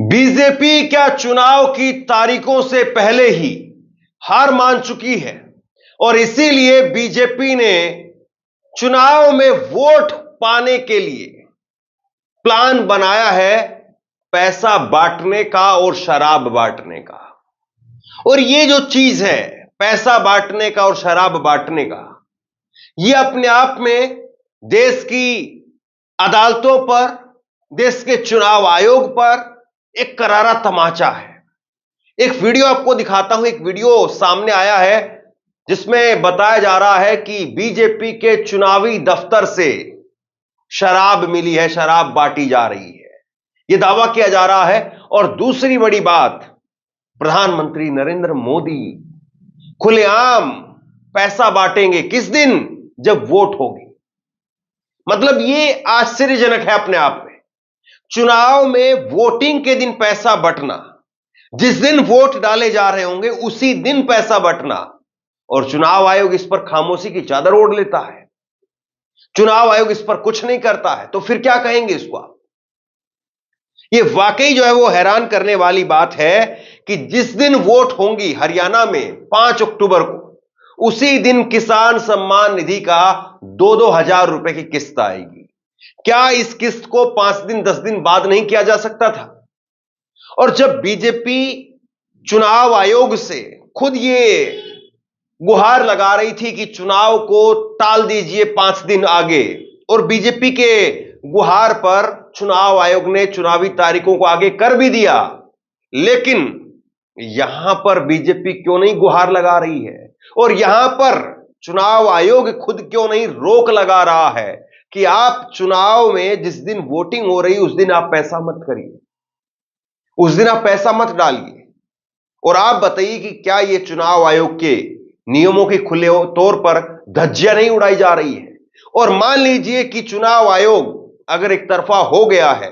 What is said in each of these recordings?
BJP क्या चुनाव की तारीखों से पहले ही हार मान चुकी है और इसीलिए बीजेपी ने चुनाव में वोट पाने के लिए प्लान बनाया है पैसा बांटने का और शराब बांटने का। और ये जो चीज है पैसा बांटने का और शराब बांटने का, ये अपने आप में देश की अदालतों पर, देश के चुनाव आयोग पर एक करारा तमाचा है। एक वीडियो आपको दिखाता हूं। एक वीडियो सामने आया है जिसमें बताया जा रहा है कि बीजेपी के चुनावी दफ्तर से शराब मिली है, शराब बांटी जा रही है, यह दावा किया जा रहा है। और दूसरी बड़ी बात, प्रधानमंत्री नरेंद्र मोदी खुलेआम पैसा बांटेंगे। किस दिन? जब वोट होगी। मतलब यह आश्चर्यजनक है अपने आप में। चुनाव में वोटिंग के दिन पैसा बंटना, जिस दिन वोट डाले जा रहे होंगे उसी दिन पैसा बंटना, और चुनाव आयोग इस पर खामोशी की चादर ओढ़ लेता है। चुनाव आयोग इस पर कुछ नहीं करता है, तो फिर क्या कहेंगे इसको आप? यह वाकई जो है वो हैरान करने वाली बात है कि जिस दिन वोट होंगी हरियाणा में 5 अक्टूबर को, उसी दिन किसान सम्मान निधि का 2-2 हजार रुपए की किस्त आएगी। क्या इस किस्त को 5 दिन 10 दिन बाद नहीं किया जा सकता था? और जब बीजेपी चुनाव आयोग से खुद ये गुहार लगा रही थी कि चुनाव को टाल दीजिए 5 दिन आगे, और बीजेपी के गुहार पर चुनाव आयोग ने चुनावी तारीखों को आगे कर भी दिया, लेकिन यहां पर बीजेपी क्यों नहीं गुहार लगा रही है? और यहां पर चुनाव आयोग खुद क्यों नहीं रोक लगा रहा है कि आप चुनाव में जिस दिन वोटिंग हो रही उस दिन आप पैसा मत करिए, उस दिन आप पैसा मत डालिए? और आप बताइए कि क्या यह चुनाव आयोग के नियमों के खुले तौर पर धज्जियां नहीं उड़ाई जा रही है? और मान लीजिए कि चुनाव आयोग अगर एक तरफा हो गया है,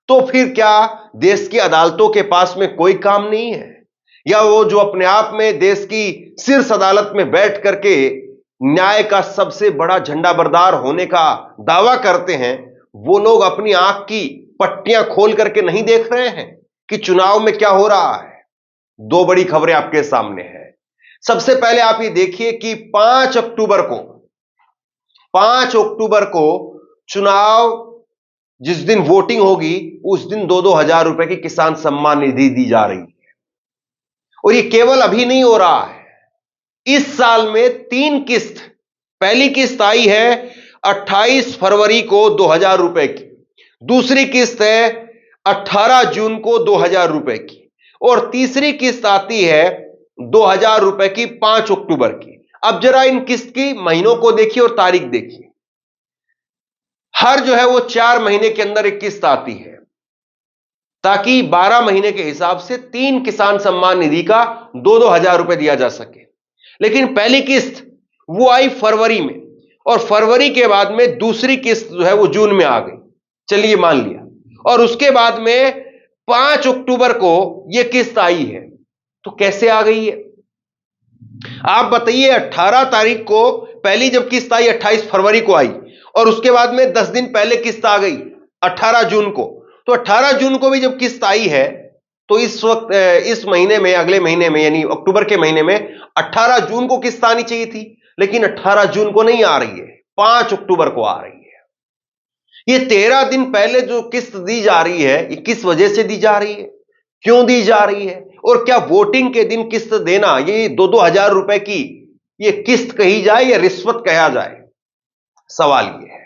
तो फिर क्या देश की अदालतों के पास में कोई काम नहीं है? या वो जो अपने आप में देश की शीर्ष अदालत में बैठ करके न्याय का सबसे बड़ा झंडा बरदार होने का दावा करते हैं, वो लोग अपनी आंख की पट्टियां खोल करके नहीं देख रहे हैं कि चुनाव में क्या हो रहा है? दो बड़ी खबरें आपके सामने हैं। सबसे पहले आप ये देखिए कि 5 अक्टूबर को चुनाव जिस दिन वोटिंग होगी उस दिन 2-2 हजार रुपए की किसान सम्मान निधि दी जा रही है। और ये केवल अभी नहीं हो रहा है, इस साल में 3 किस्त। पहली किस्त आई है 28 फरवरी को 2000 रुपए की, दूसरी किस्त है 18 जून को 2000 रुपए की, और तीसरी किस्त आती है 2000 रुपए की 5 अक्टूबर की। अब जरा इन किस्त की महीनों को देखिए और तारीख देखिए। हर जो है वो 4 महीने के अंदर एक किस्त आती है, ताकि 12 महीने के हिसाब से 3 किसान सम्मान निधि का 2-2 हजार रुपए दिया जा सके। लेकिन पहली किस्त वो आई फरवरी में, और फरवरी के बाद में दूसरी किस्त जो है वो जून में आ गई, चलिए मान लिया, और उसके बाद में 5 अक्टूबर को यह किस्त आई है। तो कैसे आ गई है आप बताइए? 18 तारीख को पहली जब किस्त आई 28 फरवरी को आई, और उसके बाद में 10 दिन पहले किस्त आ गई 18 जून को। तो 18 जून को भी जब किस्त आई है, तो इस वक्त इस महीने में, अगले महीने में यानी अक्टूबर के महीने में 18 जून को किस्त आनी चाहिए थी, लेकिन 18 जून को नहीं आ रही है, 5 अक्टूबर को आ रही है। ये 13 दिन पहले जो किस्त दी जा रही है, ये किस वजह से दी जा रही है, क्यों दी जा रही है? और क्या वोटिंग के दिन किस्त देना, ये 2-2 हजार रुपए की ये किस्त कही जाए या रिश्वत कहा जाए? सवाल ये है।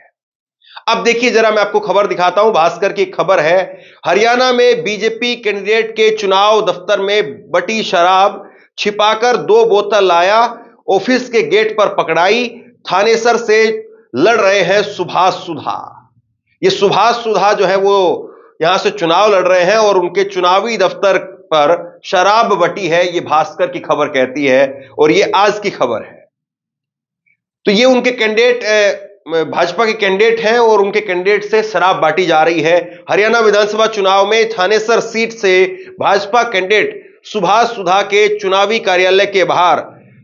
अब देखिए जरा, मैं आपको खबर दिखाता हूं। भास्कर की खबर है, हरियाणा में बीजेपी कैंडिडेट के चुनाव दफ्तर में बटी शराब, छिपाकर 2 बोतल लाया, ऑफिस के गेट पर पकड़ाई, थानेसर से लड़ रहे हैं सुभाष सुधा। ये सुभाष सुधा जो है वो यहां से चुनाव लड़ रहे हैं और उनके चुनावी दफ्तर पर शराब बटी है, ये भास्कर की खबर कहती है, और ये आज की खबर है। तो ये उनके कैंडिडेट, भाजपा के कैंडिडेट हैं, और उनके कैंडिडेट से शराब बांटी जा रही है। हरियाणा विधानसभा चुनाव में थानेसर सीट से भाजपा कैंडिडेट सुभाष सुधा के चुनावी कार्यालय के बाहर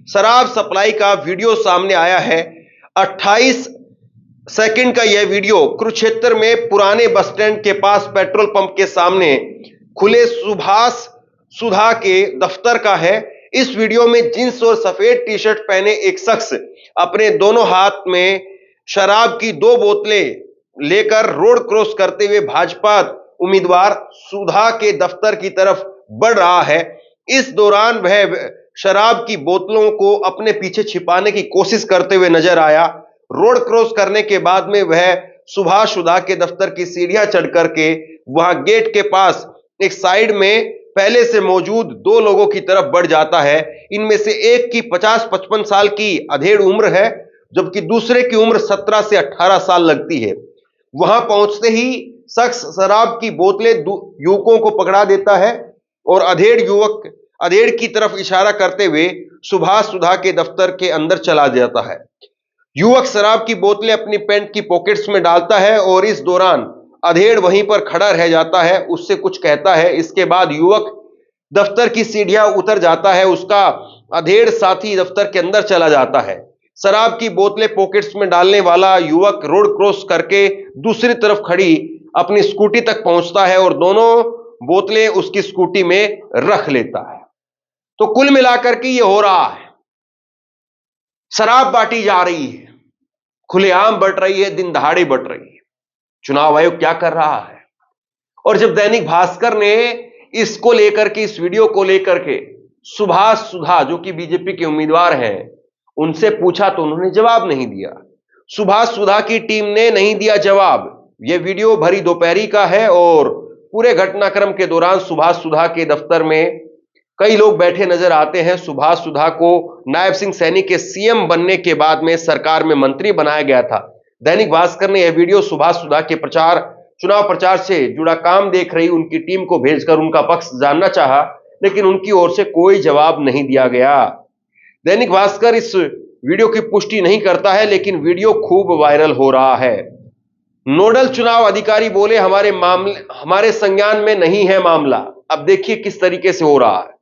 शराब सप्लाई का वीडियो सामने आया है। 28 सेकंड का यह वीडियो कुरुक्षेत्र में पुराने बस स्टैंड के पास पेट्रोल पंप के सामने खुले सुभाष सुधा के दफ्तर का है। इस वीडियो में जींस और सफेद टी शर्ट पहने एक शख्स अपने दोनों हाथ में शराब की 2 बोतलें लेकर रोड क्रॉस करते हुए भाजपा उम्मीदवार सुधा के दफ्तर की तरफ बढ़ रहा है। इस दौरान वह शराब की बोतलों को अपने पीछे छिपाने की कोशिश करते हुए नजर आया। रोड क्रॉस करने के बाद में वह सुभाष सुधा के दफ्तर की सीढ़ियां चढ़ करके वहां गेट के पास एक साइड में पहले से मौजूद 2 लोगों की तरफ बढ़ जाता है। इनमें से एक की 50-55 साल की अधेड़ उम्र है, जबकि दूसरे की उम्र 17 से 18 साल लगती है। वहां पहुंचते ही शख्स शराब की बोतलें युवकों को पकड़ा देता है और अधेड़ की तरफ इशारा करते हुए सुभाष सुधा के दफ्तर के अंदर चला जाता है। युवक शराब की बोतलें अपनी पैंट की पॉकेट्स में डालता है और इस दौरान अधेड़ वहीं पर खड़ा रह जाता है, उससे कुछ कहता है। इसके बाद युवक दफ्तर की सीढ़ियां उतर जाता है। उसका अधेड़ साथी दफ्तर के अंदर चला जाता है। शराब की बोतलें पॉकेट्स में डालने वाला युवक रोड क्रॉस करके दूसरी तरफ खड़ी अपनी स्कूटी तक पहुंचता है और दोनों बोतलें उसकी स्कूटी में रख लेता है। तो कुल मिलाकर के ये हो रहा है, शराब बांटी जा रही है, खुलेआम बंट रही है, दिन दहाड़े बंट रही है। चुनाव आयोग क्या कर रहा है? और जब दैनिक भास्कर ने इसको लेकर के, इस वीडियो को लेकर के सुभाष सुधा जो कि बीजेपी के उम्मीदवार हैं उनसे पूछा तो उन्होंने जवाब नहीं दिया। सुभाष सुधा की टीम ने नहीं दिया जवाब। यह वीडियो भरी दोपहरी का है और पूरे घटनाक्रम के दौरान सुभाष सुधा के दफ्तर में कई लोग बैठे नजर आते हैं। सुभाष सुधा को नायब सिंह सैनी के सीएम बनने के बाद में सरकार में मंत्री बनाया गया था। दैनिक भास्कर ने यह वीडियो सुभाष सुधा के चुनाव प्रचार से जुड़ा काम देख रही उनकी टीम को भेजकर उनका पक्ष जानना चाहा, लेकिन उनकी ओर से कोई जवाब नहीं दिया गया। दैनिक भास्कर इस वीडियो की पुष्टि नहीं करता है, लेकिन वीडियो खूब वायरल हो रहा है। नोडल चुनाव अधिकारी बोले हमारे संज्ञान में नहीं है मामला। अब देखिए किस तरीके से हो रहा है।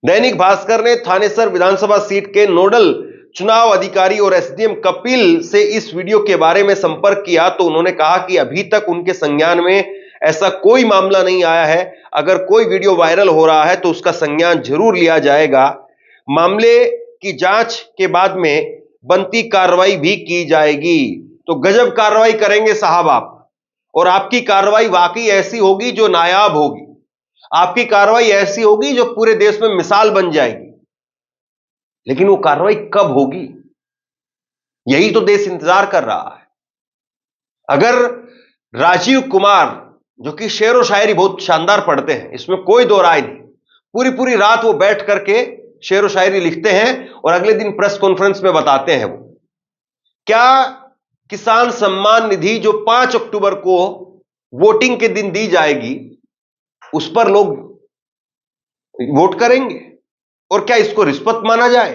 दैनिक भास्कर ने थानेसर विधानसभा सीट के नोडल चुनाव अधिकारी और एसडीएम कपिल से इस वीडियो के बारे में संपर्क किया तो उन्होंने कहा कि अभी तक उनके संज्ञान में ऐसा कोई मामला नहीं आया है। अगर कोई वीडियो वायरल हो रहा है तो उसका संज्ञान जरूर लिया जाएगा। मामले की जांच के बाद में बनती कार्रवाई भी की जाएगी। तो गजब कार्रवाई करेंगे साहब आप, और आपकी कार्रवाई वाकई ऐसी होगी जो नायाब होगी। आपकी कार्रवाई ऐसी होगी जो पूरे देश में मिसाल बन जाएगी। लेकिन वो कार्रवाई कब होगी, यही तो देश इंतजार कर रहा है। अगर राजीव कुमार जो कि शेर व शायरी बहुत शानदार पढ़ते हैं, इसमें कोई दो राय नहीं, पूरी पूरी रात वो बैठ करके शेर व शायरी लिखते हैं और अगले दिन प्रेस कॉन्फ्रेंस में बताते हैं। वो क्या किसान सम्मान निधि जो 5 अक्टूबर को वोटिंग के दिन दी जाएगी उस पर लोग वोट करेंगे, और क्या इसको रिश्वत माना जाए?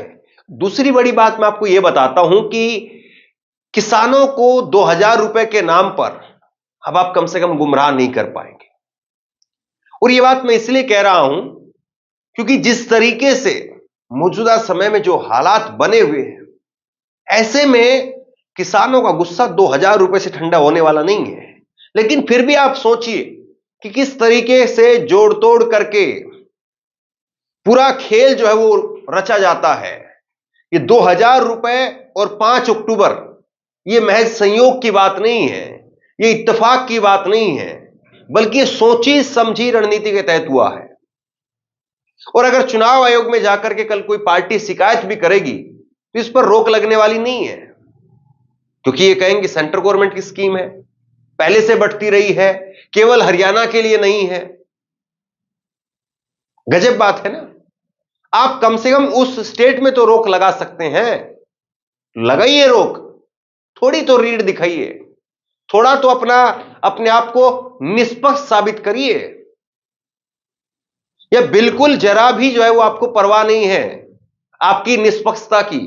दूसरी बड़ी बात मैं आपको यह बताता हूं कि किसानों को 2000 रुपए के नाम पर अब आप कम से कम गुमराह नहीं कर पाएंगे। और यह बात मैं इसलिए कह रहा हूं क्योंकि जिस तरीके से मौजूदा समय में जो हालात बने हुए हैं, ऐसे में किसानों का गुस्सा 2000 रुपए से ठंडा होने वाला नहीं है। लेकिन फिर भी आप सोचिए कि किस तरीके से जोड़ तोड़ करके पूरा खेल जो है वो रचा जाता है। ये 2000 रुपए और 5 अक्टूबर ये महज संयोग की बात नहीं है, ये इत्तेफाक की बात नहीं है, बल्कि ये सोची समझी रणनीति के तहत हुआ है। और अगर चुनाव आयोग में जाकर के कल कोई पार्टी शिकायत भी करेगी तो इस पर रोक लगने वाली नहीं है, क्योंकि ये कहेंगे सेंट्रल गवर्नमेंट की स्कीम है, पहले से बढ़ती रही है, केवल हरियाणा के लिए नहीं है। गजब बात है ना। आप कम से कम उस स्टेट में तो रोक लगा सकते हैं, लगाइए रोक, थोड़ी तो रीढ़ दिखाइए, थोड़ा तो अपने आप को निष्पक्ष साबित करिए। या बिल्कुल जरा भी जो है वो आपको परवाह नहीं है आपकी निष्पक्षता की?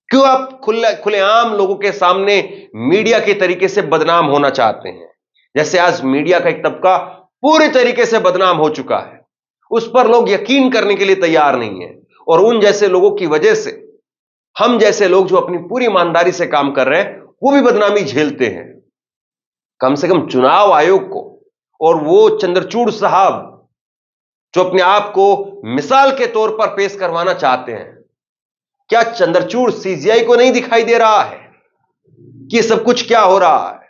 क्यों आप खुलेआम लोगों के सामने मीडिया के तरीके से बदनाम होना चाहते हैं? जैसे आज मीडिया का एक तबका पूरी तरीके से बदनाम हो चुका है, उस पर लोग यकीन करने के लिए तैयार नहीं है, और उन जैसे लोगों की वजह से हम जैसे लोग जो अपनी पूरी ईमानदारी से काम कर रहे हैं वो भी बदनामी झेलते हैं। कम से कम चुनाव आयोग को और वो चंद्रचूड़ साहब जो अपने आप को मिसाल के तौर पर पेश करवाना चाहते हैं, क्या चंद्रचूड़ सीजीआई को नहीं दिखाई दे रहा है कि ये सब कुछ क्या हो रहा है?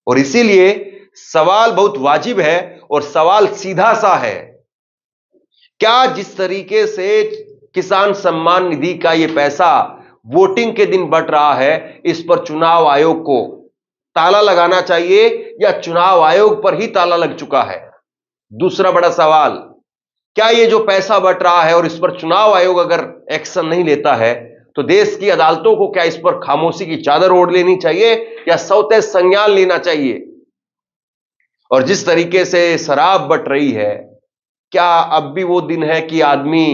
और इसीलिए सवाल बहुत वाजिब है और सवाल सीधा सा है, क्या जिस तरीके से किसान सम्मान निधि का यह पैसा वोटिंग के दिन बंट रहा है, इस पर चुनाव आयोग को ताला लगाना चाहिए या चुनाव आयोग पर ही ताला लग चुका है? दूसरा बड़ा सवाल, क्या ये जो पैसा बंट रहा है और इस पर चुनाव आयोग अगर एक्शन नहीं लेता है तो देश की अदालतों को क्या इस पर खामोशी की चादर ओढ़ लेनी चाहिए या सौतेज संज्ञान लेना चाहिए? और जिस तरीके से शराब बंट रही है, क्या अब भी वो दिन है कि आदमी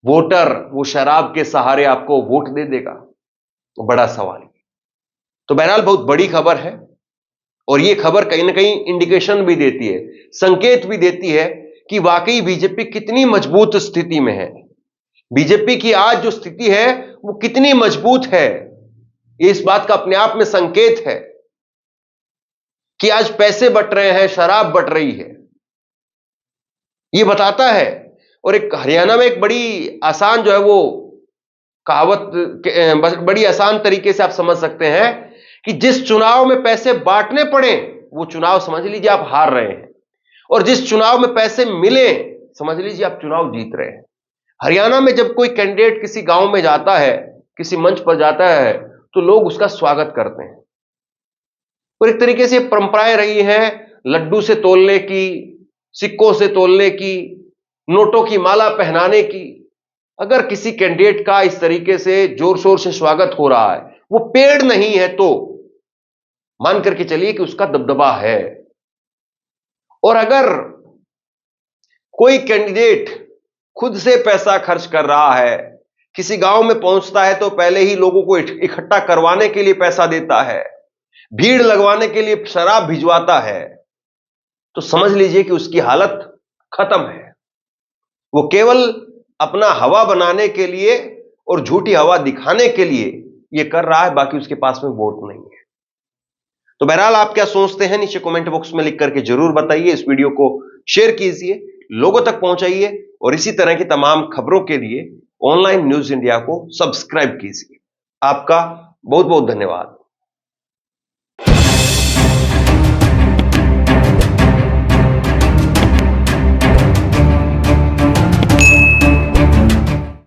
वोटर वो शराब के सहारे आपको वोट दे देगा? तो बड़ा सवाल है। तो बहरहाल बहुत बड़ी खबर है और यह खबर कहीं ना कहीं इंडिकेशन भी देती है, संकेत भी देती है कि वाकई बीजेपी कितनी मजबूत स्थिति में है। बीजेपी की आज जो स्थिति है वो कितनी मजबूत है, ये इस बात का अपने आप में संकेत है कि आज पैसे बंट रहे हैं, शराब बंट रही है, ये बताता है। और एक हरियाणा में एक बड़ी आसान जो है वो कहावत, बड़ी आसान तरीके से आप समझ सकते हैं कि जिस चुनाव में पैसे बांटने पड़े वो चुनाव समझ लीजिए आप हार रहे हैं, और जिस चुनाव में पैसे मिले समझ लीजिए आप चुनाव जीत रहे हैं। हरियाणा में जब कोई कैंडिडेट किसी गांव में जाता है, किसी मंच पर जाता है, तो लोग उसका स्वागत करते हैं। और एक तरीके से परंपराएं रही हैं, लड्डू से तोलने की, सिक्कों से तोलने की, नोटों की माला पहनाने की। अगर किसी कैंडिडेट का इस तरीके से जोर शोर से स्वागत हो रहा है, वो पेड़ नहीं है, तो मान करके चलिए कि उसका दबदबा है। और अगर कोई कैंडिडेट खुद से पैसा खर्च कर रहा है, किसी गांव में पहुंचता है तो पहले ही लोगों को इकट्ठा करवाने के लिए पैसा देता है, भीड़ लगवाने के लिए शराब भिजवाता है, तो समझ लीजिए कि उसकी हालत खत्म है। वो केवल अपना हवा बनाने के लिए और झूठी हवा दिखाने के लिए ये कर रहा है, बाकी उसके पास में वोट नहीं है। तो बहरहाल आप क्या सोचते हैं, नीचे कमेंट बॉक्स में लिख करके जरूर बताइए। इस वीडियो को शेयर कीजिए, लोगों तक पहुंचाइए और इसी तरह की तमाम खबरों के लिए ऑनलाइन न्यूज इंडिया को सब्सक्राइब कीजिए। आपका बहुत बहुत धन्यवाद।